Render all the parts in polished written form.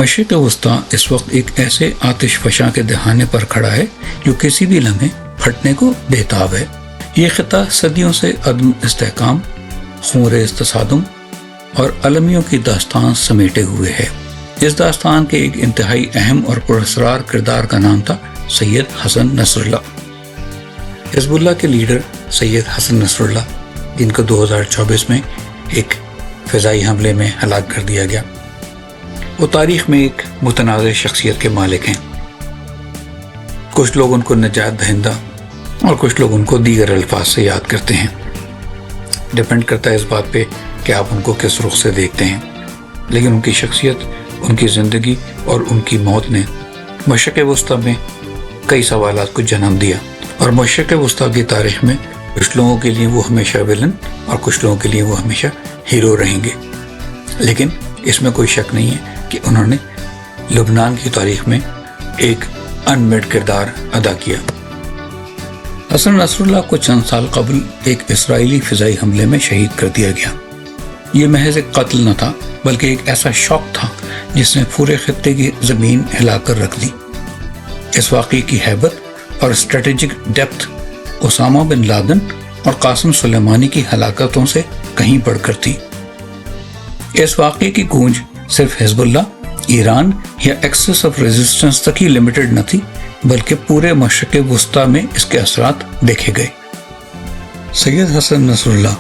مشرق وسطیٰ اس وقت ایک ایسے آتش فشاں کے دہانے پر کھڑا ہے جو کسی بھی لمحے پھٹنے کو بےتاب ہے۔ یہ خطہ صدیوں سے عدم استحکام، خونریز تصادم اور المیوں کی داستان سمیٹے ہوئے ہے۔ اس داستان کے ایک انتہائی اہم اور پراسرار کردار کا نام تھا سید حسن نصر اللہ۔ حزب اللہ کے لیڈر سید حسن نصر اللہ، جن کو 2024 میں ایک فضائی حملے میں ہلاک کر دیا گیا، وہ تاریخ میں ایک متنازع شخصیت کے مالک ہیں۔ کچھ لوگ ان کو نجات دہندہ اور کچھ لوگ ان کو دیگر الفاظ سے یاد کرتے ہیں۔ ڈپینڈ کرتا ہے اس بات پہ کہ آپ ان کو کس رخ سے دیکھتے ہیں، لیکن ان کی شخصیت، ان کی زندگی اور ان کی موت نے مشرق وسطیٰ میں کئی سوالات کو جنم دیا، اور مشرق وسطیٰ کی تاریخ میں کچھ لوگوں کے لیے وہ ہمیشہ ویلن اور کچھ لوگوں کے لیے وہ ہمیشہ ہیرو رہیں گے۔ لیکن اس میں کوئی شک نہیں ہے کہ انہوں نے لبنان کی تاریخ میں ایک انمیٹ کردار ادا کیا۔ حسن نصر اللہ کو چند سال قبل ایک اسرائیلی فضائی حملے میں شہید کر دیا گیا۔ یہ محض ایک قتل نہ تھا، بلکہ ایک ایسا شوق تھا جس نے پورے خطے کی زمین ہلا کر رکھ دی۔ اس واقعے کی ہیبت اور strategic depth Osama bin Laden اور قاسم سلیمانی کی ہلاکتوں سے کہیں بڑھ کر تھی۔ اس واقعے کی گونج صرف حزب اللہ، ایران یا ایکسس آف ریزسٹنس تک ہی لمیٹڈ نہ تھی، بلکہ پورے مشرق وسطیٰ میں اس کے اثرات دیکھے گئے۔ سید حسن نصر اللہ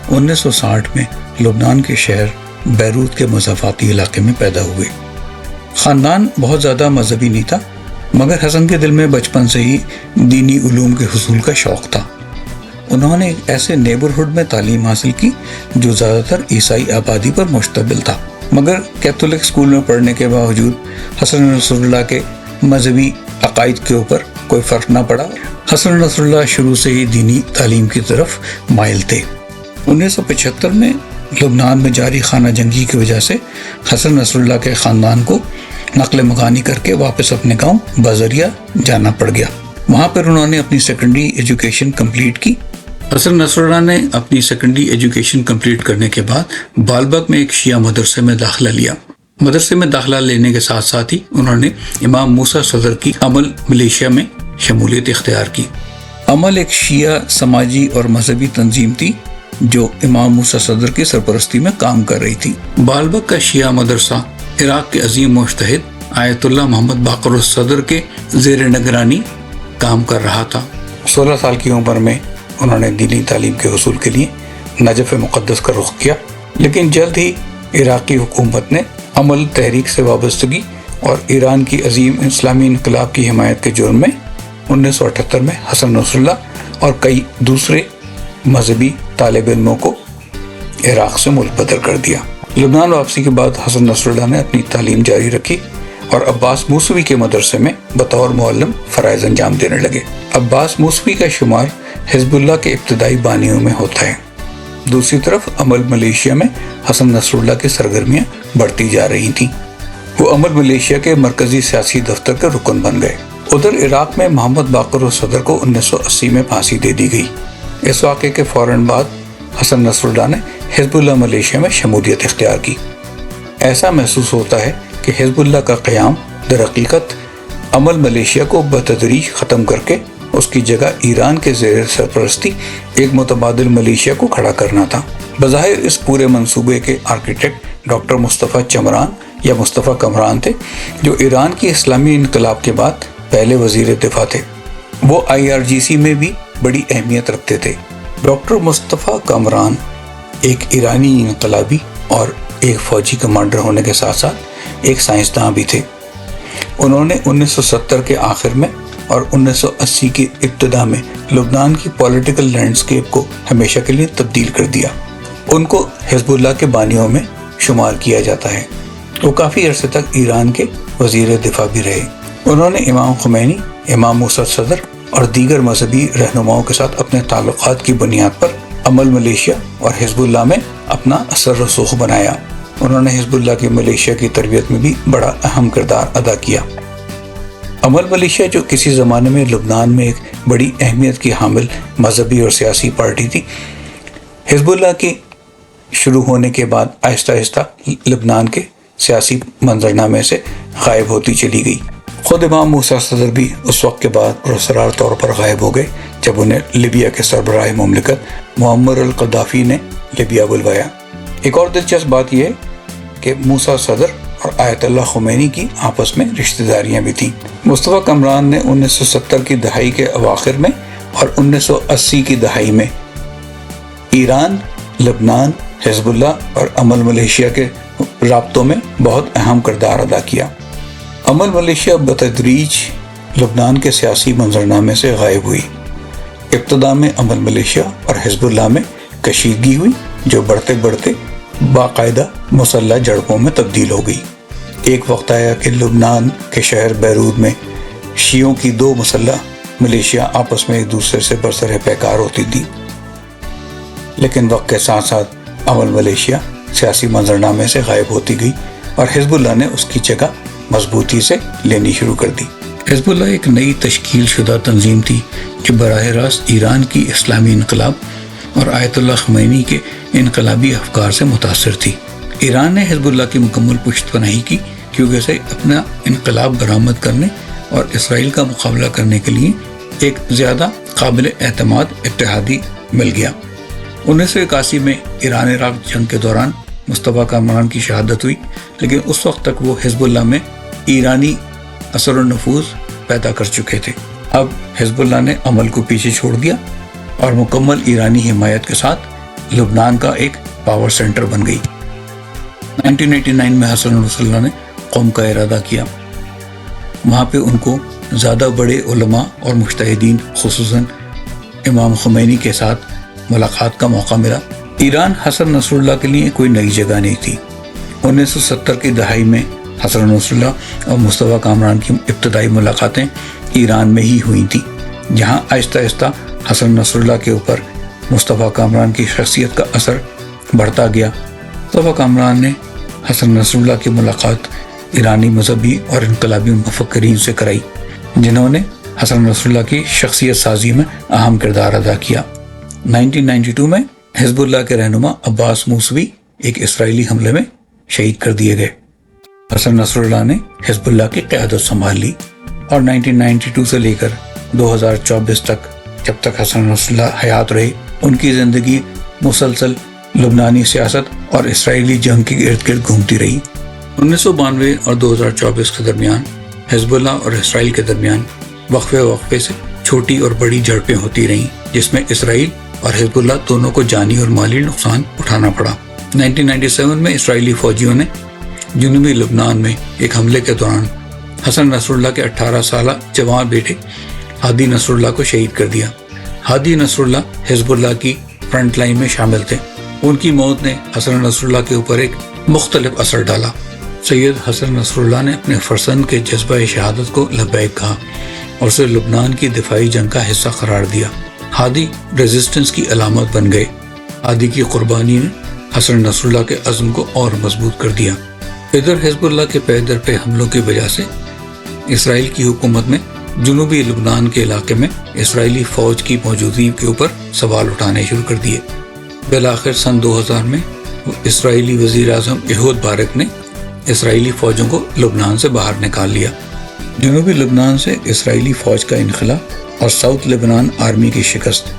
1960 میں لبنان کے شہر بیروت کے مضافاتی علاقے میں پیدا ہوئے۔ خاندان بہت زیادہ مذہبی نہیں تھا، مگر حسن کے دل میں بچپن سے ہی دینی علوم کے حصول کا شوق تھا۔ انہوں نے ایک ایسے نیبرہڈ میں تعلیم حاصل کی جو زیادہ تر عیسائی آبادی پر مشتمل تھا، مگر کیتھولک اسکول میں پڑھنے کے باوجود حسن نصر اللہ کے مذہبی عقائد کے اوپر کوئی فرق نہ پڑا۔ حسن نصر اللہ شروع سے ہی دینی تعلیم کی طرف مائل تھے۔ 1975 میں لبنان میں جاری خانہ جنگی کی وجہ سے حسن نصر اللہ کے خاندان کو نقل مکانی کر کے واپس اپنے گاؤں بازریا جانا پڑ گیا۔ وہاں پر انہوں نے اپنی سیکنڈری ایجوکیشن کمپلیٹ کی۔ حسن نصر اللہ نے اپنی سیکنڈری ایجوکیشن کمپلیٹ کرنے کے بعد بالبک میں ایک شیعہ مدرسے میں داخلہ لیا۔ مدرسے میں داخلہ لینے کے ساتھ ساتھ ہی انہوں نے امام موسیٰ صدر کی عمل ملیشیا میں شمولیت اختیار کی۔ عمل ایک شیعہ سماجی اور مذہبی تنظیم تھی جو امام موسیٰ صدر کی سرپرستی میں کام کر رہی تھی۔ بالبک کا شیعہ مدرسہ عراق کے عظیم مجتہد آیت اللہ محمد باقر الصدر کے زیر نگرانی کام کر رہا تھا۔ 16 سال کی عمر میں انہوں نے دینی تعلیم کے حصول کے لیے نجف مقدس کا رخ کیا، لیکن جلد ہی عراقی حکومت نے عمل تحریک سے وابستگی اور ایران کی عظیم اسلامی انقلاب کی حمایت کے جرم میں 1978 میں حسن نصر اللہ اور کئی دوسرے مذہبی طالب علموں کو عراق سے ملک بدر کر دیا۔ لبنان واپسی کے بعد حسن نصر اللہ نے اپنی تعلیم جاری رکھی اور عباس موسوی کے مدرسے میں بطور معلم فرائض انجام دینے لگے۔ عباس موسوی کا شمار حزب اللہ کے ابتدائی بانیوں میں ہوتا ہے۔ دوسری طرف عمل ملیشیا میں حسن نصر اللہ کی سرگرمیاں بڑھتی جا رہی تھیں۔ وہ عمل ملیشیا کے مرکزی سیاسی دفتر کے رکن بن گئے۔ ادھر عراق میں محمد باقر الصدر کو 1980 میں پھانسی دے دی گئی۔ اس واقعے کے فوراً بعد حسن نصر اللہ نے حزب اللہ ملیشیا میں شمولیت اختیار کی۔ ایسا محسوس ہوتا ہے کہ حزب اللہ کا قیام در حقیقت عمل ملیشیا کو بتدریج ختم کر کے اس کی جگہ ایران کے زیر سرپرستی ایک متبادل ملیشیا کو کھڑا کرنا تھا۔ بظاہر اس پورے منصوبے کے آرکیٹیکٹ ڈاکٹر مصطفیٰ چمران یا مصطفیٰ کمران تھے، جو ایران کی اسلامی انقلاب کے بعد پہلے وزیر دفاع تھے۔ وہ IRGC میں بھی بڑی اہمیت رکھتے تھے۔ ڈاکٹر مصطفیٰ کمران ایک ایرانی انقلابی اور ایک فوجی کمانڈر ہونے کے ساتھ ساتھ ایک سائنسداں بھی تھے۔ انہوں نے 1970 کے آخر میں اور 1980 کی ابتدا میں لبنان کی پولیٹیکل لینڈسکیپ کو ہمیشہ کے لیے تبدیل کر دیا۔ ان کو حزب اللہ کے بانیوں میں شمار کیا جاتا ہے۔ وہ کافی عرصے تک ایران کے وزیر دفاع بھی رہے۔ انہوں نے امام خمینی، امام موسیٰ صدر اور دیگر مذہبی رہنماؤں کے ساتھ اپنے تعلقات کی بنیاد پر عمل ملیشیا اور حزب اللہ میں اپنا اثر رسوخ بنایا۔ انہوں نے حزب اللہ کی ملیشیا کی تربیت میں بھی بڑا اہم کردار ادا کیا۔ عمل ملیشیا جو کسی زمانے میں لبنان میں ایک بڑی اہمیت کی حامل مذہبی اور سیاسی پارٹی تھی، حزب اللہ کے شروع ہونے کے بعد آہستہ آہستہ لبنان کے سیاسی منظرنامے سے غائب ہوتی چلی گئی۔ خود امام موسیٰ صدر بھی اس وقت کے بعد پراسرار طور پر غائب ہو گئے جب انہیں لیبیا کے سربراہ مملکت معمر القذافی نے لیبیا بلوایا۔ ایک اور دلچسپ بات یہ ہے کہ موسیٰ صدر اور آیت اللہ خمینی کی آپس میں رشتہ داریاں بھی تھیں۔ مصطفیٰ کامران نے 1970 کی دہائی کے اواخر میں اور 1980 کی دہائی میں ایران، لبنان، حزب اللہ اور عمل ملیشیا کے رابطوں میں بہت اہم کردار ادا کیا۔ عمل ملیشیا بتدریج لبنان کے سیاسی منظرنامے سے غائب ہوئی۔ ابتدا میں عمل ملیشیا اور حزب اللہ میں کشیدگی ہوئی جو بڑھتے بڑھتے باقاعدہ مسلح جھڑپوں میں تبدیل ہو گئی۔ ایک وقت آیا کہ لبنان کے شہر بیروت میں شیعوں کی دو مسلح ملیشیا آپس میں ایک دوسرے سے برسر پیکار ہوتی تھی، لیکن وقت کے ساتھ ساتھ عمل ملیشیا سیاسی منظرنامے سے غائب ہوتی گئی اور حزب اللہ نے اس کی جگہ مضبوطی سے لینی شروع کر دی۔ حزب اللہ ایک نئی تشکیل شدہ تنظیم تھی جو براہ راست ایران کی اسلامی انقلاب اور آیت اللہ خمینی کے انقلابی افکار سے متاثر تھی۔ ایران نے حزب اللہ کی مکمل پشت پناہی کی کیونکہ اسے اپنا انقلاب برآمد کرنے اور اسرائیل کا مقابلہ کرنے کے لیے ایک زیادہ قابل اعتماد اتحادی مل گیا۔ 1981 میں ایران عراق جنگ کے دوران مصطفیٰ کامران کی شہادت ہوئی، لیکن اس وقت تک وہ حزب اللہ میں ایرانی اثر و نفوذ پیدا کر چکے تھے۔ اب حزب اللہ نے عمل کو پیچھے چھوڑ دیا اور مکمل ایرانی حمایت کے ساتھ لبنان کا ایک پاور سینٹر بن گئی۔ 1989 میں حسن نصر اللہ نے قوم کا ارادہ کیا۔ وہاں پہ ان کو زیادہ بڑے علماء اور مجتہدین خصوصاً امام خمینی کے ساتھ ملاقات کا موقع ملا۔ ایران حسن نصر اللہ کے لیے کوئی نئی جگہ نہیں تھی۔ 1970 کی دہائی میں حسن نصر اللہ اور مصطفیٰ کامران کی ابتدائی ملاقاتیں ایران میں ہی ہوئی تھیں، جہاں آہستہ آہستہ حسن نصر اللہ کے اوپر مصطفیٰ کامران کی شخصیت کا اثر بڑھتا گیا۔ مصطفیٰ کامران نے حسن نصر اللہ کی ملاقات ایرانی مذہبی اور انقلابی مفکرین سے کرائی، جنہوں نے حسن نصر اللہ کی شخصیت سازی میں اہم کردار ادا کیا۔ 1992 میں حزب اللہ کے رہنما عباس موسوی ایک اسرائیلی حملے میں شہید کر دیے گئے۔ حسن نصر اللہ نے حزب اللہ کی قیادت سنبھال لی اور 1992 سے لے کر 2024 تک جب تک حسن نصر اللہ حیات رہے ان کی زندگی مسلسل لبنانی سیاست اور اسرائیلی جنگ کے ارد گرد گھومتی رہی۔ 1992 اور 2024 کے درمیان حزب اللہ اور اسرائیل کے درمیان وقفے سے چھوٹی اور بڑی جھڑپیں ہوتی رہیں، جس میں اسرائیل اور حزب اللہ دونوں کو جانی اور مالی نقصان اٹھانا پڑا۔ 1997 میں اسرائیلی فوجیوں نے جنوبی لبنان میں ایک حملے کے دوران حسن نصر اللہ کے 18 سالہ جوان بیٹے ہادی نصر اللہ کو شہید کر دیا۔ ہادی نصر اللہ حزب اللہ کی فرنٹ لائن میں شامل تھے۔ ان کی موت نے حسن نصر اللہ کے اوپر ایک مختلف اثر ڈالا۔ سید حسن نصر اللہ نے اپنے فرزند کے جذبہ شہادت کو لبیک کہا اور اسے لبنان کی دفاعی جنگ کا حصہ قرار دیا۔ ہادی ریزسٹنس کی علامت بن گئے۔ ہادی کی قربانی نے حسن نصر اللہ کے عزم کو اور مضبوط کر دیا۔ ادھر حزب اللہ کے پے در پہ حملوں کی وجہ سے اسرائیل کی حکومت میں جنوبی لبنان کے علاقے میں اسرائیلی فوج کی موجودگی کے اوپر سوال اٹھانے شروع کر دیے۔ بالآخر سن 2000 میں اسرائیلی وزیر اعظم ایہود بارک نے اسرائیلی فوجوں کو لبنان سے باہر نکال لیا۔ جنوبی لبنان سے اسرائیلی فوج کا انخلا اور ساؤتھ لبنان آرمی کی شکست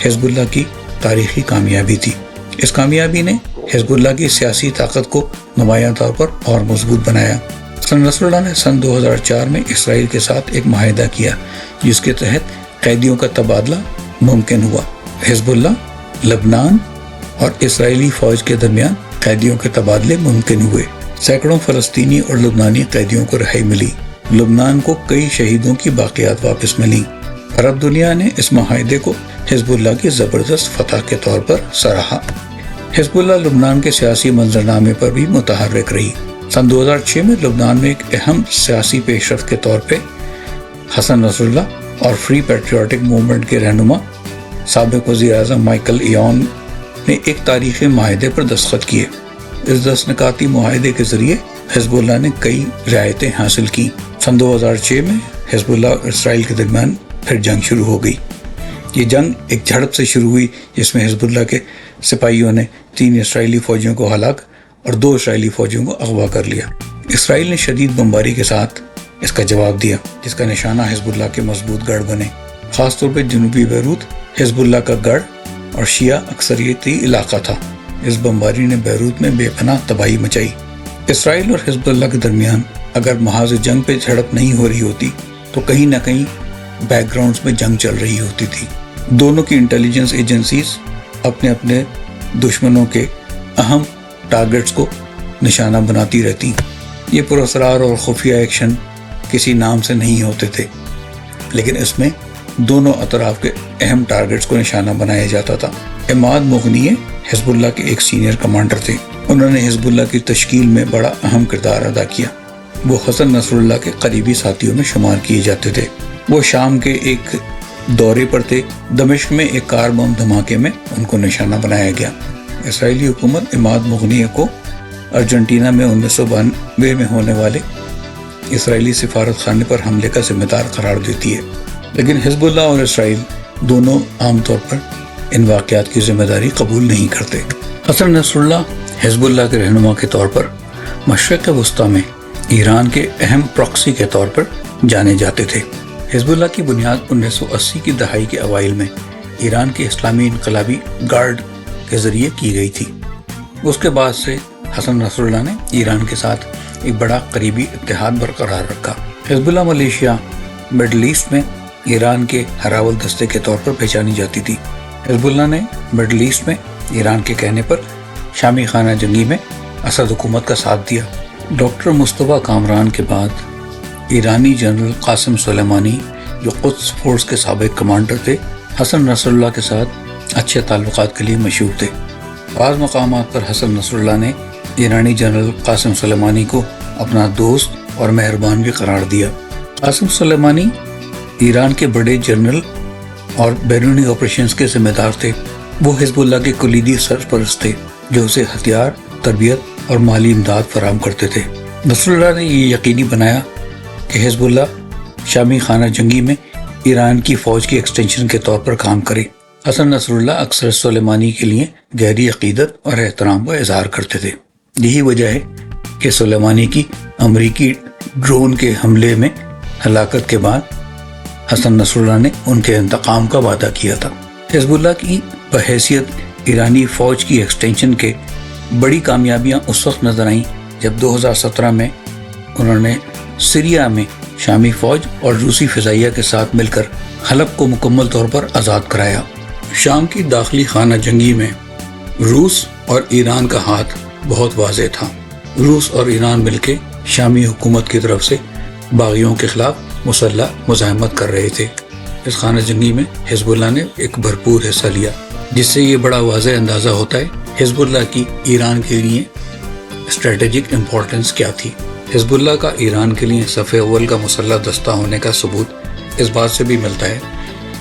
حزب اللہ کی تاریخی کامیابی تھی۔ اس کامیابی نے حزب اللہ کی سیاسی طاقت کو نمایاں طور پر اور مضبوط بنایا۔ حسن نصر اللہ نے سن 2004 میں اسرائیل کے ساتھ ایک معاہدہ کیا جس کے تحت قیدیوں کا تبادلہ ممکن ہوا۔ حزب اللہ، لبنان اور اسرائیلی فوج کے درمیان قیدیوں کے تبادلے ممکن ہوئے۔ سینکڑوں فلسطینی اور لبنانی قیدیوں کو رہائی ملی۔ لبنان کو کئی شہیدوں کی باقیات واپس ملی۔ عرب دنیا نے اس معاہدے کو حزب اللہ کی زبردست فتح کے طور پر سراہا۔ حزب اللہ لبنان کے سیاسی منظرنامے پر بھی متحرک رہی۔ سن 2006 میں لبنان میں ایک اہم سیاسی پیش رفت کے طور پہ حسن نصر اللہ اور فری پیٹریوٹک موومنٹ کے رہنما سابق وزیر اعظم مائیکل ایون نے ایک تاریخی معاہدے پر دستخط کیے۔ اس 10 نکاتی معاہدے کے ذریعے حزب اللہ نے کئی رعایتیں حاصل کی۔ سن 2006 میں حزب اللہ اور اسرائیل کے درمیان پھر جنگ شروع ہو گئی۔ یہ جنگ ایک جھڑپ سے شروع ہوئی جس میں حزب اللہ کے سپاہیوں نے 3 اسرائیلی فوجیوں کو ہلاک اور 2 اسرائیلی فوجیوں کو اغوا کر لیا۔ اسرائیل نے شدید بمباری کے ساتھ اس کا جواب دیا، جس کا نشانہ حزب اللہ کے مضبوط گڑھ بنے، خاص طور پہ جنوبی بیروت حزب اللہ کا گڑھ اور شیعہ اکثریتی علاقہ تھا۔ اس بمباری نے بیروت میں بے پناہ تباہی مچائی۔ اسرائیل اور حزب اللہ کے درمیان اگر محاذ جنگ پہ جھڑپ نہیں ہو رہی ہوتی تو کہیں نہ کہیں بیک گراؤنڈز میں جنگ چل رہی ہوتی تھی۔ دونوں کی انٹیلیجنس ایجنسیز اپنے اپنے دشمنوں کے اہم ٹارگٹس کو نشانہ بناتی رہتی۔ یہ پراسرار اور خفیہ ایکشن کسی نام سے نہیں ہوتے تھے، لیکن اس میں دونوں اطراف کے اہم ٹارگٹس کو نشانہ بنایا جاتا تھا۔ عماد مغنی حزب اللہ کے ایک سینئر کمانڈر تھے۔ انہوں نے حزب اللہ کی تشکیل میں بڑا اہم کردار ادا کیا۔ وہ حسن نصر اللہ کے قریبی ساتھیوں میں شمار کیے جاتے تھے۔ وہ شام کے ایک دورے پر تھے۔ دمشق میں ایک کار بم دھماکے میں ان کو نشانہ بنایا گیا۔ اسرائیلی حکومت عماد مغنی کو ارجنٹینا میں 1992 میں ہونے والے اسرائیلی سفارت خانے پر حملے کا ذمہ دار قرار دیتی ہے، لیکن حزب اللہ اور اسرائیل دونوں عام طور پر ان واقعات کی ذمہ داری قبول نہیں کرتے۔ حسن نصر اللہ حزب اللہ کے رہنما کے طور پر مشرق وسطیٰ میں ایران کے اہم پراکسی کے طور پر جانے جاتے تھے۔ حزب اللہ کی بنیاد 1980 کی دہائی کے اوائل میں ایران کے اسلامی انقلابی گارڈ کے ذریعے کی گئی تھی۔ اس کے بعد سے حسن نصر اللہ نے ایران کے ساتھ ایک بڑا قریبی اتحاد برقرار رکھا۔ حزب اللہ ملیشیا مڈل ایسٹ میں ایران کے ہراول دستے کے طور پر پہچانی جاتی تھی۔ حزب اللہ نے مڈل ایسٹ میں ایران کے کہنے پر شامی خانہ جنگی میں اسد حکومت کا ساتھ دیا۔ ڈاکٹر مصطفیٰ کامران کے بعد ایرانی جنرل قاسم سلیمانی، جو قدس فورس کے سابق کمانڈر تھے، حسن نصر اللہ کے ساتھ اچھے تعلقات کے لیے مشہور تھے۔ بعض مقامات پر حسن نصر اللہ نے ایرانی جنرل قاسم سلیمانی کو اپنا دوست اور مہربان بھی قرار دیا۔ قاسم سلیمانی ایران کے بڑے جنرل اور بیرونی آپریشنز کے ذمہ دار تھے۔ وہ حزب اللہ کے کلیدی سرپرست تھے جو اسے ہتھیار، تربیت اور مالی امداد فراہم کرتے تھے۔ نصر اللہ نے یہ یقینی بنایا کہ حزب اللہ شامی خانہ جنگی میں ایران کی فوج کی ایکسٹینشن کے طور پر کام کرے۔ حسن نصر اللہ اکثر سلیمانی کے لیے گہری عقیدت اور احترام کا اظہار کرتے تھے۔ یہی وجہ ہے کہ سلیمانی کی امریکی ڈرون کے حملے میں ہلاکت کے بعد حسن نصر اللہ نے ان کے انتقام کا وعدہ کیا تھا۔ حزب اللہ کی بحیثیت ایرانی فوج کی ایکسٹینشن کے بڑی کامیابیاں اس وقت نظر آئیں جب 2017 میں انہوں نے سیریا میں شامی فوج اور روسی فضائیہ کے ساتھ مل کر حلب کو مکمل طور پر آزاد کرایا۔ شام کی داخلی خانہ جنگی میں روس اور ایران کا ہاتھ بہت واضح تھا۔ روس اور ایران مل کے شامی حکومت کی طرف سے باغیوں کے خلاف مسلح مزاحمت کر رہے تھے۔ اس خانہ جنگی میں حزب اللہ نے ایک بھرپور حصہ لیا، جس سے یہ بڑا واضح اندازہ ہوتا ہے حزب اللہ کی ایران کے لیے اسٹریٹجک امپورٹنس کیا تھی۔ حزب اللہ کا ایران کے لیے صف اول کا مسلح دستہ ہونے کا ثبوت اس بات سے بھی ملتا ہے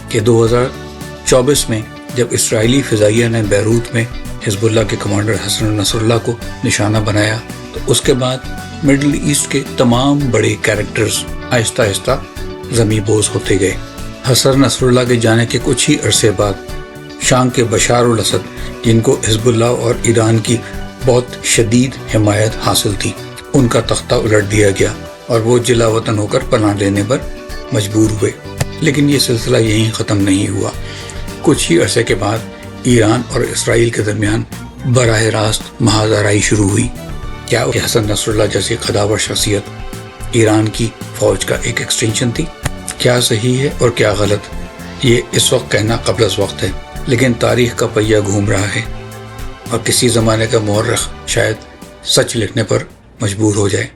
کہ 2024 میں جب اسرائیلی فضائیہ نے بیروت میں حزب اللہ کے کمانڈر حسن نصر اللہ کو نشانہ بنایا، تو اس کے بعد مڈل ایسٹ کے تمام بڑے کیریکٹرز آہستہ آہستہ زمیں بوس ہوتے گئے۔ حسن نصر اللہ کے جانے کے کچھ ہی عرصے بعد شام کے بشار الاسد، جن کو حزب اللہ اور ایران کی بہت شدید حمایت حاصل تھی، ان کا تختہ الٹ دیا گیا اور وہ جلا وطن ہو کر پناہ لینے پر مجبور ہوئے۔ لیکن یہ سلسلہ یہیں ختم نہیں ہوا۔ کچھ ہی عرصے کے بعد ایران اور اسرائیل کے درمیان براہ راست محاذ آرائی شروع ہوئی۔ کیا حسن نصر اللہ جیسی قداور شخصیت ایران کی فوج کا ایک ایکسٹینشن تھی؟ کیا صحیح ہے اور کیا غلط، یہ اس وقت کہنا قبل از وقت ہے، لیکن تاریخ کا پہیہ گھوم رہا ہے اور کسی زمانے کا مورخ شاید سچ لکھنے پر مجبور ہو جائے۔